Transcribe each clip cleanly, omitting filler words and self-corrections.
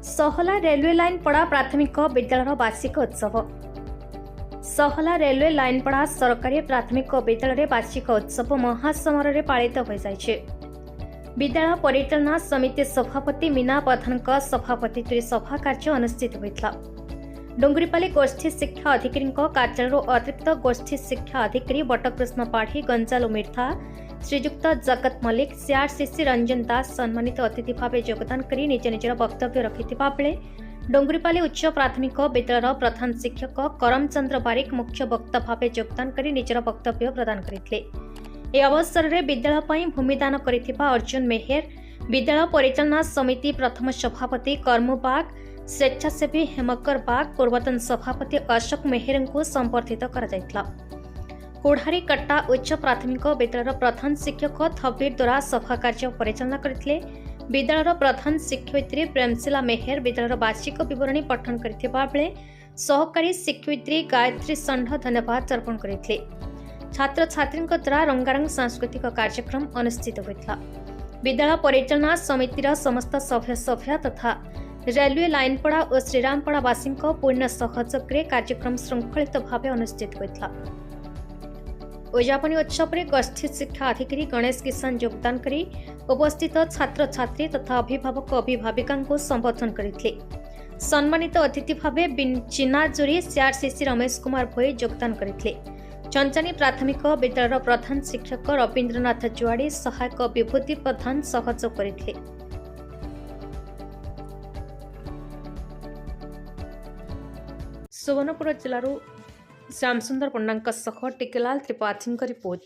सहला railway line पड़ा प्राथमिक विद्यालय वार्षिक उत्सव। सहला रेलवे लाइन पड़ा सरकारी प्राथमिक विद्यालय वार्षिक उत्सव महासमारोह पालित हो जाइछे। विद्यालय परिचालना समिति सभापति मीना प्रधान सभापतित्व सभा कार्य अनुष्ठित होता। डुंगरीपाली गोष्ठी शिक्षा अधिकारी कार्यालय अतिरिक्त गोष्ठी शिक्षा अधिकारी बटकृष्ण पाढ़ी गंजालु मिर्था श्रीजुक्त जगत मल्लिक सीआरसीसी रंजन दास सम्मानित अतिथि भाव योगदान करी निज निजर वक्तव्य रखिथिबा बेले डोंगरीपाली उच्च प्राथमिक विद्यालय प्रधान शिक्षक करमचंद्र बारिक मुख्य वक्ता भाव योगदान करी निजर वक्तव्य प्रदान करथिले। ए अवसर में विद्यालय पई भूमिदान करिथिबा अर्जुन मेहेर, विद्यालय परिचालना समिति प्रथम सभापति कर्मबाग, स्वेच्छासेवी हेमकर बाग, पूर्वतन सभापति अशोक मेहेर को संबर्धित करा जायतिला। कोढ़ारी कट्टा उच्च प्राथमिक विद्यालय प्रधान शिक्षक थबीर द्वारा सभा कार्य परिचालना करथिले। विद्यालय प्रधान शिक्षयित्री प्रेमशिला मेहेर विद्यालय वार्षिक विवरणी पठन करथिबा बेले सहकारी शिक्षयित्री गायत्री षण्ढ धन्यवाद अर्पण करथिले। छात्र छात्री द्वारा रंगारंग सांस्कृतिक कार्यक्रम अनुष्ठित होता। विद्यालय परिचालना समितिर समस्त सभ्य तथा रेलवे लाइनपड़ा और श्रीरामपड़ावासी पूर्ण सहयोग कार्यक्रम श्रृंखलित भाव अनुष्ठित होता। उद्यापनी उत्सव में गोष्ठी शिक्षा अधिकारी गणेश किसान योगदान करी उपस्थित छात्र छात्री तथा अभिभावक अभिभाविका को संबोधन करते। सम्मानित अतिथि भाव चिनाजुरी सीआरसीसी रमेश कुमार भोई योगदान करते। चंचानी प्राथमिक विद्यालय प्रधान शिक्षक रवीन्द्रनाथ जुआड़ी सहायक विभूति प्रधान सहयोग करते। सुवर्णपुर जिलूर श्यामसुंदर पंडा टिकेलाल त्रिपाठी रिपोर्ट,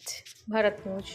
भारत न्यूज।